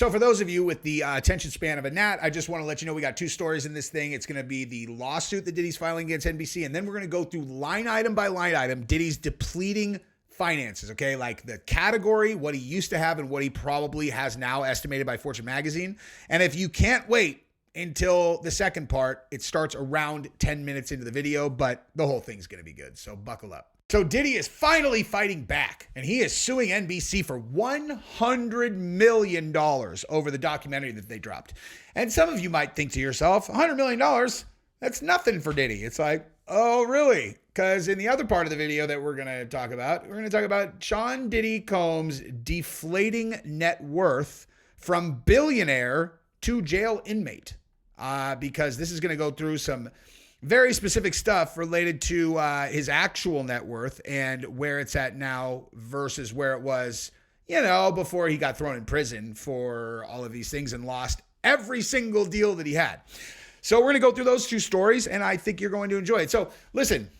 So for those of you with the attention span of a gnat, I just want to let you know we got two stories in this thing. It's going to be the lawsuit that Diddy's filing against NBC, and then we're going to go through line item by line item Diddy's depleting finances, okay? Like the category, what he used to have and what he probably has now estimated by Fortune magazine. And if you can't wait until the second part, it starts around 10 minutes into the video, but the whole thing's going to be good. So buckle up. So Diddy is finally fighting back, and he is suing NBC for $100 million over the documentary that they dropped. And some of you might think to yourself, $100 million, that's nothing for Diddy. It's like, oh, really? Because in the other part of the video that we're going to talk about Sean Diddy Combs' deflating net worth from billionaire to jail inmate. Because this is going to go through some very specific stuff related to his actual net worth and where it's at now versus where it was, before he got thrown in prison for all of these things and lost every single deal that he had. So we're going to go through those two stories, and I think you're going to enjoy it. So listen,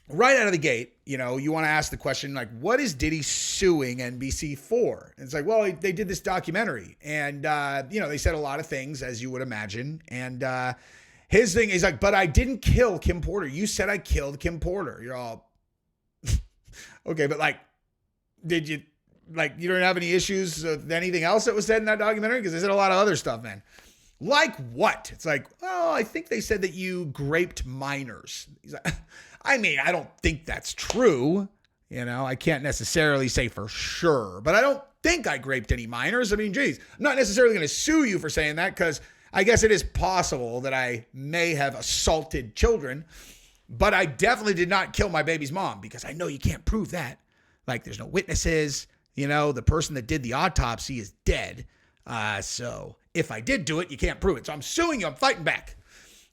right out of the gate, you want to ask the question, like, what is Diddy suing NBC for? And it's like, well, they did this documentary, and, they said a lot of things, as you would imagine, and his thing is like, but I didn't kill Kim Porter. You said I killed Kim Porter. You're all, okay, but did you, you don't have any issues with anything else that was said in that documentary? Because they said a lot of other stuff, man. Like what? It's like, oh, I think they said that you graped minors. He's like, I mean, I don't think that's true. I can't necessarily say for sure, but I don't think I graped any minors. I mean, geez, I'm not necessarily going to sue you for saying that because I guess it is possible that I may have assaulted children, but I definitely did not kill my baby's mom because I know you can't prove that. There's no witnesses. The person that did the autopsy is dead. So if I did do it, you can't prove it. So I'm suing you. I'm fighting back.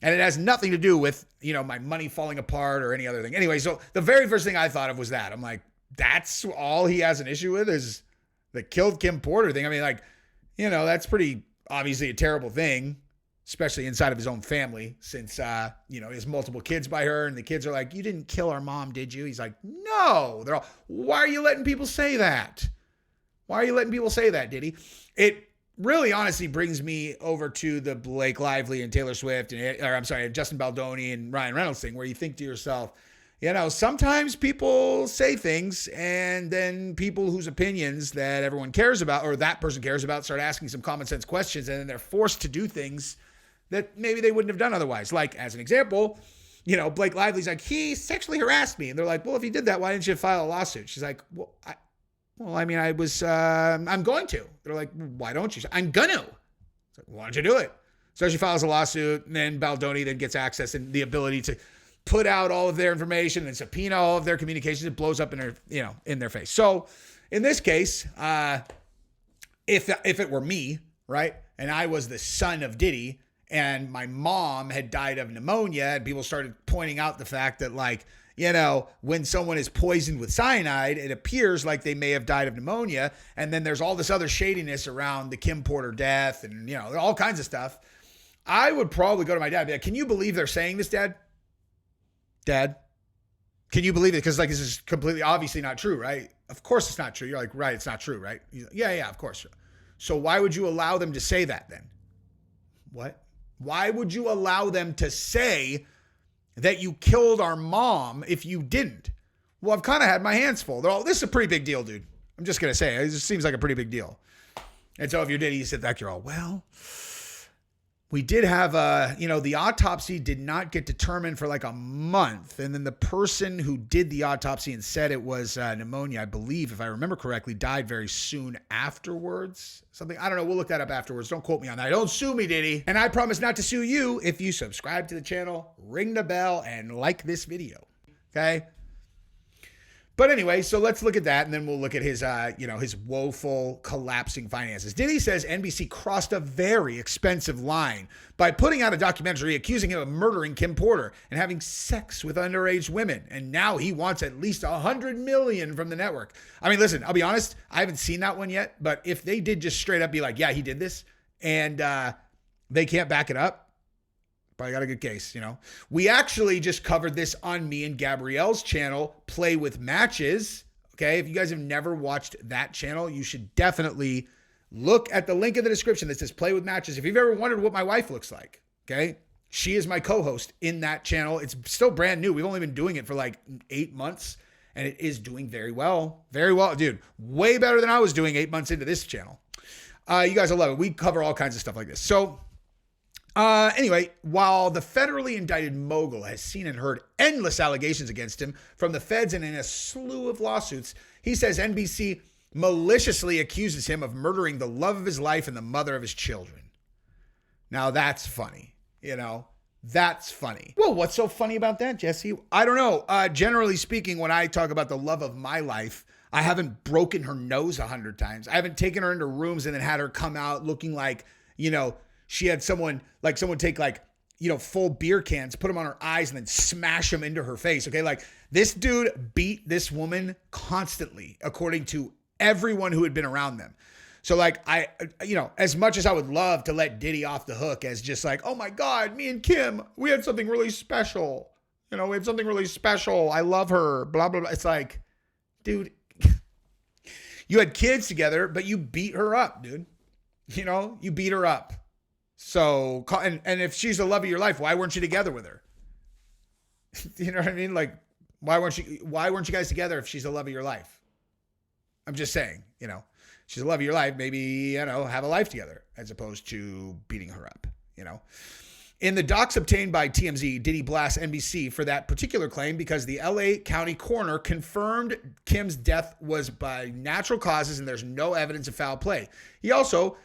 And it has nothing to do with, my money falling apart or any other thing. Anyway, so the very first thing I thought of was that. I'm like, that's all he has an issue with is the killed Kim Porter thing. I mean, that's pretty obviously a terrible thing, especially inside of his own family, since, he has multiple kids by her, and the kids are like, you didn't kill our mom, did you? He's like, no. They're all, why are you letting people say that? Why are you letting people say that, Diddy? It really honestly brings me over to the Blake Lively and Taylor Swift, Justin Baldoni and Ryan Reynolds thing, where you think to yourself, sometimes people say things and then people whose opinions that everyone cares about or that person cares about start asking some common sense questions, and then they're forced to do things that maybe they wouldn't have done otherwise. Like, as an example, Blake Lively's like, he sexually harassed me. And they're like, well, if he did that, why didn't you file a lawsuit? She's like, I'm going to. They're like, why don't you? I'm going to. It's like, why don't you do it? So she files a lawsuit, and then Baldoni then gets access and the ability to put out all of their information and subpoena all of their communications. It blows up in their, in their face. So in this case, if it were me, right, and I was the son of Diddy and my mom had died of pneumonia, and people started pointing out the fact that, when someone is poisoned with cyanide, it appears like they may have died of pneumonia. And then there's all this other shadiness around the Kim Porter death and, all kinds of stuff. I would probably go to my dad and be like, can you believe they're saying this, Dad? Dad, can you believe it? Because this is completely obviously not true, right? Of course it's not true. You're like, right, it's not true, right? Like, yeah, of course. So why would you allow them to say that then? What? Why would you allow them to say that you killed our mom if you didn't? Well, I've kind of had my hands full. They're all, this is a pretty big deal, dude. I'm just going to say, it just seems like a pretty big deal. And so if you did, you sit back, you're all, well, we did have the autopsy did not get determined for a month. And then the person who did the autopsy and said it was pneumonia, I believe, if I remember correctly, died very soon afterwards. Something, I don't know. We'll look that up afterwards. Don't quote me on that. Don't sue me, Diddy. And I promise not to sue you if you subscribe to the channel, ring the bell, and like this video. Okay? But anyway, so let's look at that, and then we'll look at his, his woeful collapsing finances. Diddy says NBC crossed a very expensive line by putting out a documentary accusing him of murdering Kim Porter and having sex with underage women. And now he wants at least $100 million from the network. I mean, listen, I'll be honest, I haven't seen that one yet, but if they did just straight up be like, yeah, he did this, and they can't back it up, probably got a good case, We actually just covered this on me and Gabrielle's channel, Play with Matches. Okay. If you guys have never watched that channel, you should definitely Look at the link in the description that says Play with Matches. If you've ever wondered what my wife looks like, okay? She is my co-host in that channel. It's still brand new. We've only been doing it for like 8 months, and it is doing very well. Very well, dude. Way better than I was doing 8 months into this channel. You guys will love it. We cover all kinds of stuff like this. So, anyway, while the federally indicted mogul has seen and heard endless allegations against him from the feds and in a slew of lawsuits, he says NBC maliciously accuses him of murdering the love of his life and the mother of his children. Now that's funny. You know, that's funny. Well, what's so funny about that, Jesse? I don't know. Generally speaking, when I talk about the love of my life, I haven't broken her nose 100 times. I haven't taken her into rooms and then had her come out looking like, you know, she had someone take like, you know, full beer cans, put them on her eyes and then smash them into her face. Okay. Like this dude beat this woman constantly, according to everyone who had been around them. So like you know, as much as I would love to let Diddy off the hook as just like, oh my God, me and Kim, we had something really special. You know, we had something really special. I love her, blah, blah, blah. It's like, dude, you had kids together, but you beat her up, dude. You know, you beat her up. So, and if she's the love of your life, why weren't you together with her? You know what I mean? Like, why weren't you guys together if she's the love of your life? I'm just saying, you know, she's the love of your life. Maybe, you know, have a life together as opposed to beating her up, you know. In the docs obtained by TMZ, Diddy blasts NBC for that particular claim because the LA County coroner confirmed Kim's death was by natural causes and there's no evidence of foul play. He also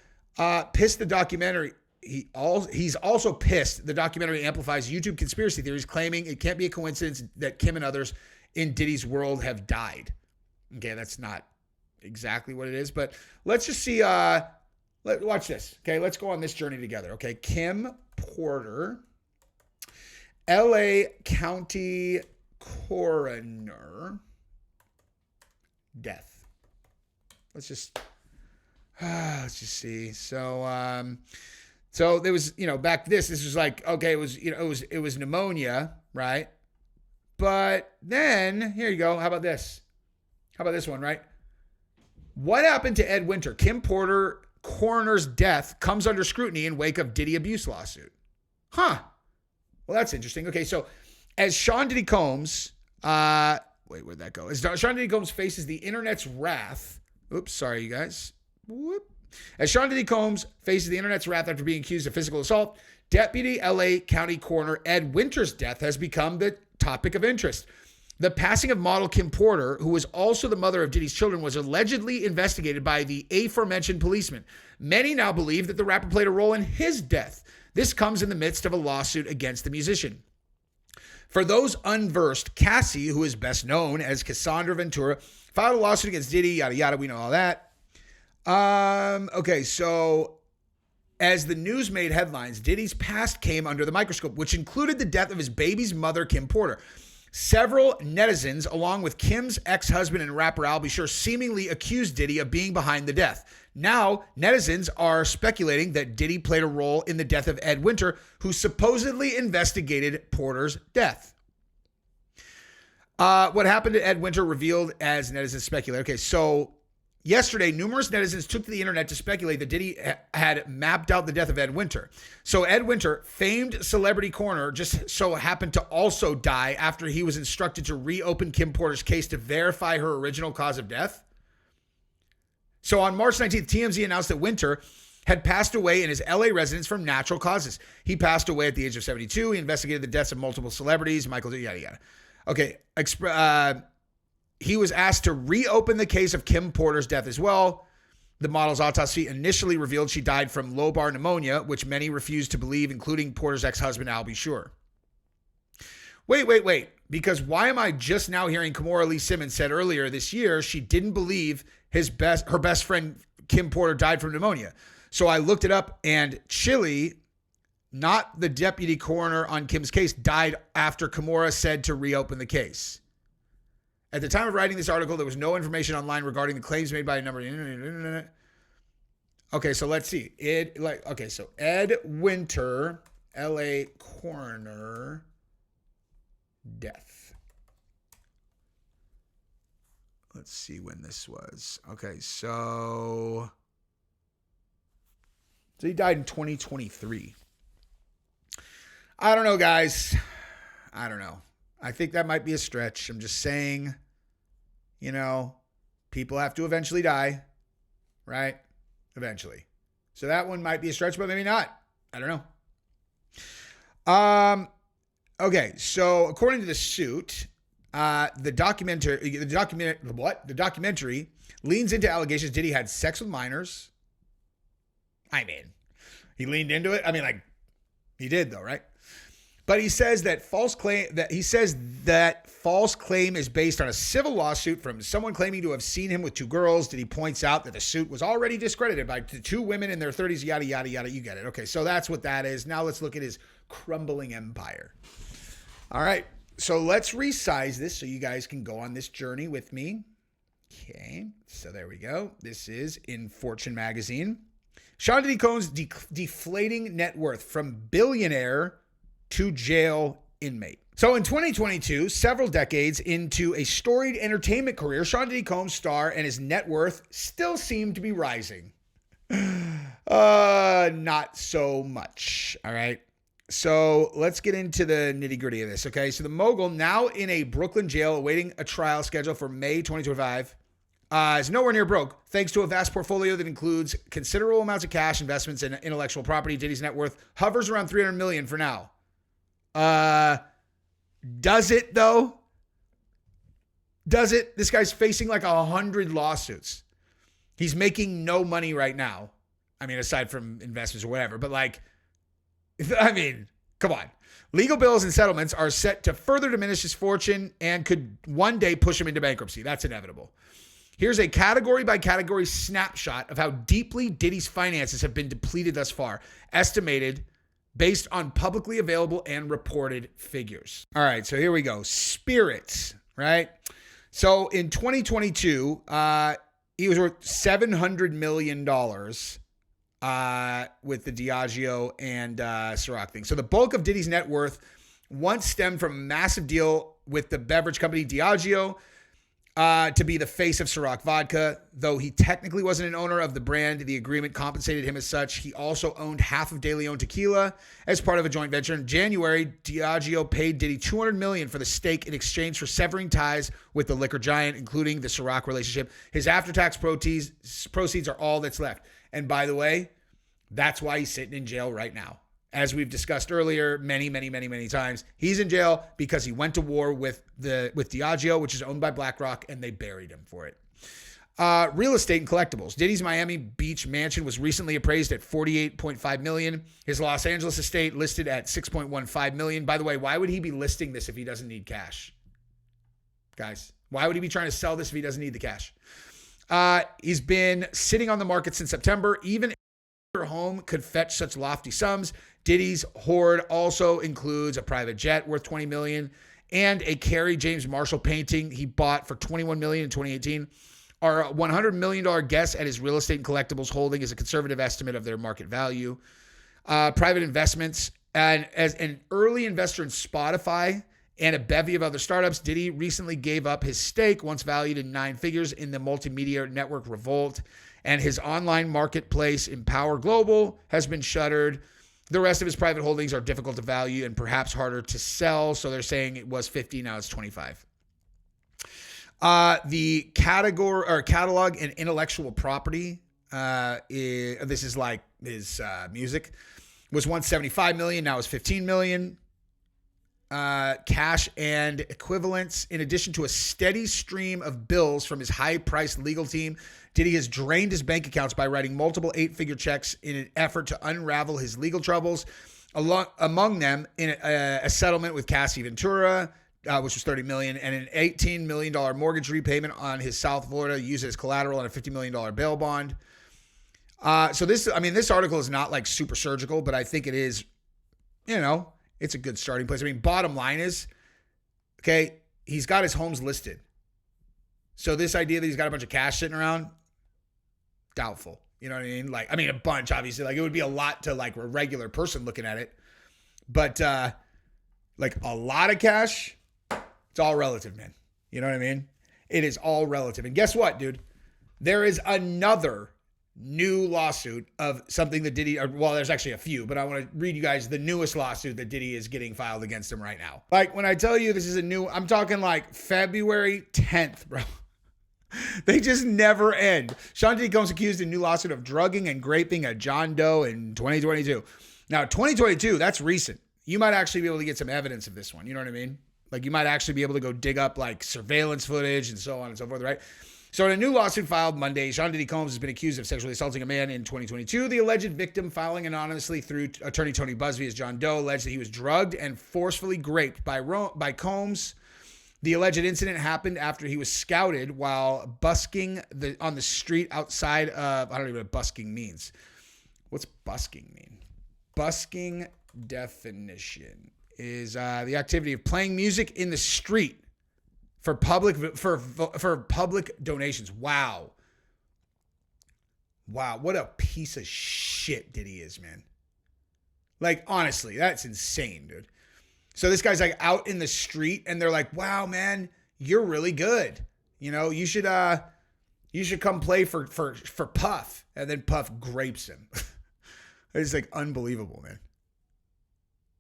pissed the documentary. He's also pissed the documentary amplifies YouTube conspiracy theories, claiming it can't be a coincidence that Kim and others in Diddy's world have died. Okay, that's not exactly what it is, but let's just see. Watch this. Okay, let's go on this journey together. Okay, Kim Porter, LA County coroner, death. Let's just see. So there was, you know, back this was like, okay, it was pneumonia, right? But then here you go. How about this? How about this one, right? What happened to Ed Winter? Kim Porter coroner's death comes under scrutiny in wake of Diddy abuse lawsuit. Huh. Well, that's interesting. Okay, so as Sean Diddy Combs, where'd that go? As Sean Diddy Combs faces the internet's wrath. Oops, sorry, you guys. Whoop. As Sean Diddy Combs faces the internet's wrath after being accused of physical assault, Deputy LA County Coroner Ed Winter's death has become the topic of interest. The passing of model Kim Porter, who was also the mother of Diddy's children, was allegedly investigated by the aforementioned policeman. Many now believe that the rapper played a role in his death. This comes in the midst of a lawsuit against the musician. For those unversed, Cassie, who is best known as Cassandra Ventura, filed a lawsuit against Diddy, yada, yada. We know all that. Okay, so as the news made headlines, Diddy's past came under the microscope, which included the death of his baby's mother, Kim Porter. Several netizens, along with Kim's ex-husband and rapper Albie Shore, seemingly accused Diddy of being behind the death. Now, netizens are speculating that Diddy played a role in the death of Ed Winter, who supposedly investigated Porter's death. What happened to Ed Winter revealed as netizens speculate. Okay, so yesterday, numerous netizens took to the internet to speculate that Diddy had mapped out the death of Ed Winter. So Ed Winter, famed celebrity coroner, just so happened to also die after he was instructed to reopen Kim Porter's case to verify her original cause of death. So on March 19th, TMZ announced that Winter had passed away in his LA residence from natural causes. He passed away at the age of 72. He investigated the deaths of multiple celebrities, Michael, yada, yada. Okay, he was asked to reopen the case of Kim Porter's death as well. The model's autopsy initially revealed she died from lobar pneumonia, which many refused to believe, including Porter's ex-husband, Albie Shore. Wait. Because why am I just now hearing Kimora Lee Simmons said earlier this year she didn't believe her best friend Kim Porter died from pneumonia? So I looked it up, and Chili, not the deputy coroner on Kim's case, died after Kimora said to reopen the case. At the time of writing this article, there was no information online regarding the claims made by a number of... Okay, so let's see. So Ed Winter, LA coroner, death. Let's see when this was. Okay, so So he died in 2023. I don't know, guys. I don't know. I think that might be a stretch. I'm just saying, people have to eventually die, right? Eventually. So that one might be a stretch, but maybe not. I don't know. Okay, so according to the suit, the documentary leans into allegations Diddy had sex with minors. I mean, he leaned into it. I mean, like, he did though, right? But he says that false claim is based on a civil lawsuit from someone claiming to have seen him with two girls. Diddy points out that the suit was already discredited by the two women in their 30s, yada, yada, yada. You get it. Okay, so that's what that is. Now let's look at his crumbling empire. All right, so let's resize this so you guys can go on this journey with me. Okay, so there we go. This is in Fortune magazine. Sean Diddy Combs deflating net worth from billionaire to jail inmate. So in 2022, several decades into a storied entertainment career, Sean Diddy Combs' star and his net worth still seem to be rising. Not so much. All right. So let's get into the nitty gritty of this. Okay. So the mogul, now in a Brooklyn jail awaiting a trial scheduled for May 2025, is nowhere near broke, thanks to a vast portfolio that includes considerable amounts of cash, investments, and intellectual property. Diddy's net worth hovers around $300 million for now. Does it though? Does it? This guy's facing like 100 lawsuits. He's making no money right now. I mean, aside from investments or whatever, but like, I mean, come on. Legal bills and settlements are set to further diminish his fortune and could one day push him into bankruptcy. That's inevitable. Here's a category by category snapshot of how deeply Diddy's finances have been depleted thus far, estimated based on publicly available and reported figures. All right, so here we go. Spirits, right? So in 2022, he was worth $700 million with the Diageo and Ciroc thing. So the bulk of Diddy's net worth once stemmed from a massive deal with the beverage company Diageo to be the face of Ciroc vodka. Though he technically wasn't an owner of the brand, the agreement compensated him as such. He also owned half of De Leon Tequila as part of a joint venture. In January, Diageo paid Diddy $200 million for the stake in exchange for severing ties with the liquor giant, including the Ciroc relationship. His after-tax proceeds are all that's left. And by the way, that's why he's sitting in jail right now. As we've discussed earlier, many times, he's in jail because he went to war with Diageo, which is owned by BlackRock, and they buried him for it. Real estate and collectibles. Diddy's Miami Beach mansion was recently appraised at $48.5 million. His Los Angeles estate listed at $6.15 million. By the way, why would he be listing this if he doesn't need cash? Guys, why would he be trying to sell this if he doesn't need the cash? He's been sitting on the market since September. Even if her home could fetch such lofty sums, Diddy's hoard also includes a private jet worth $20 million and a Carrie James Marshall painting he bought for $21 million in 2018. Our $100 million guess at his real estate and collectibles holding is a conservative estimate of their market value. Private investments, and as an early investor in Spotify and a bevy of other startups, Diddy recently gave up his stake, once valued in 9 figures, in the multimedia network Revolt, and his online marketplace Empower Global has been shuttered. The rest of his private holdings are difficult to value and perhaps harder to sell. So they're saying it was 50, now it's 25. The category or catalog and intellectual property, this is like his music, was once $75 million, now it's $15 million. Cash and equivalents, in addition to a steady stream of bills from his high-priced legal team, Diddy has drained his bank accounts by writing multiple 8-figure checks in an effort to unravel his legal troubles. Among them, in a settlement with Cassie Ventura, which was $30 million, and an $18 million mortgage repayment on his South Florida used as collateral and a $50 million bail bond. So this article is not like super surgical, but I think it is, it's a good starting place. I mean, bottom line is, okay, he's got his homes listed. So this idea that he's got a bunch of cash sitting around, doubtful. You know what I mean? A bunch, obviously. It would be a lot to a regular person looking at it. But a lot of cash, it's all relative, man. You know what I mean? It is all relative. And guess what, dude? There is another new lawsuit of something that Diddy, well, there's actually a few, but I want to read you guys the newest lawsuit that Diddy is getting filed against him right now. Like, when I tell you this is a new, I'm talking like February 10th, bro. They just never end. Sean Diddy Combs accused in a new lawsuit of drugging and raping a John Doe in 2022. Now, 2022, that's recent. You might actually be able to get some evidence of this one. You know what I mean? Like, you might actually be able to go dig up like surveillance footage and so on and so forth, right? So in a new lawsuit filed Monday, Sean Diddy Combs has been accused of sexually assaulting a man in 2022. The alleged victim, filing anonymously through attorney Tony Busby as John Doe, alleged that he was drugged and forcefully raped by Combs. The alleged incident happened after he was scouted while busking on the street outside of, I don't even know what busking means. What's busking mean? Busking definition is the activity of playing music in the street for public donations. Wow, what a piece of shit Diddy is, man. Like, honestly, that's insane, dude. So this guy's like out in the street and they're like, wow, man, you're really good. You know, you should come play for Puff. And then Puff grapes him. It's like unbelievable, man.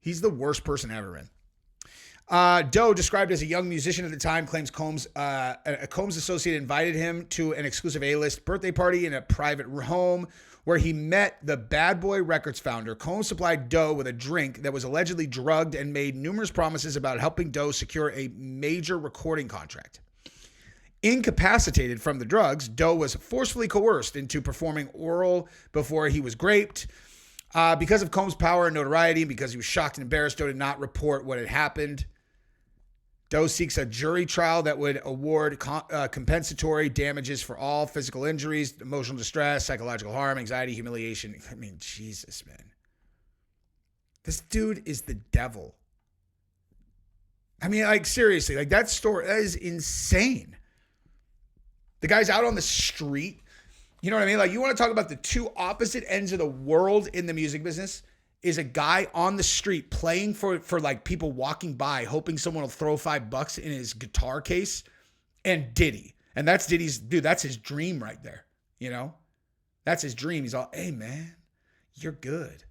He's the worst person ever, man. Doe, described as a young musician at the time, claims Combs, a Combs associate invited him to an exclusive A-list birthday party in a private home where he met the Bad Boy Records founder. Combs supplied Doe with a drink that was allegedly drugged and made numerous promises about helping Doe secure a major recording contract. Incapacitated from the drugs, Doe was forcefully coerced into performing oral before he was raped. Because of Combs' power and notoriety, and because he was shocked and embarrassed, Doe did not report what had happened. Doe seeks a jury trial that would award compensatory damages for all physical injuries, emotional distress, psychological harm, anxiety, humiliation. I mean, Jesus, man. This dude is the devil. I mean, like, seriously, like, that story, that is insane. The guy's out on the street. You know what I mean? Like, you want to talk about the two opposite ends of the world in the music business? Is a guy on the street playing for like people walking by, hoping someone will throw $5 in his guitar case, and Diddy. And that's Diddy's, dude, that's his dream right there. You know, that's his dream. He's all, hey man, you're good.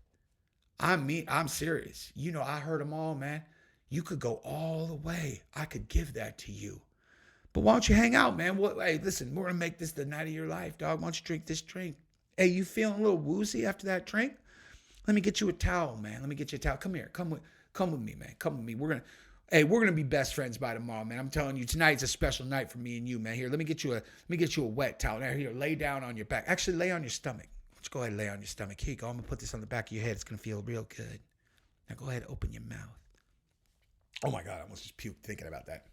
I'm serious. You know, I heard them all, man. You could go all the way. I could give that to you. But why don't you hang out, man? Hey, listen, we're going to make this the night of your life, dog. Why don't you drink this drink? Hey, you feeling a little woozy after that drink? Let me get you a towel, man. Let me get you a towel. Come here. Come with me, man. Come with me. We're gonna be best friends by tomorrow, man. I'm telling you, tonight's a special night for me and you, man. Here, let me get you a wet towel. Now, here, lay down on your back. Actually, lay on your stomach. Let's go ahead and lay on your stomach. Here you go. I'm gonna put this on the back of your head. It's gonna feel real good. Now go ahead and open your mouth. Oh my God, I almost just puked thinking about that.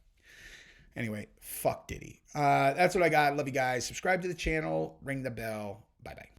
Anyway, fuck Diddy. That's what I got. Love you guys. Subscribe to the channel. Ring the bell. Bye-bye.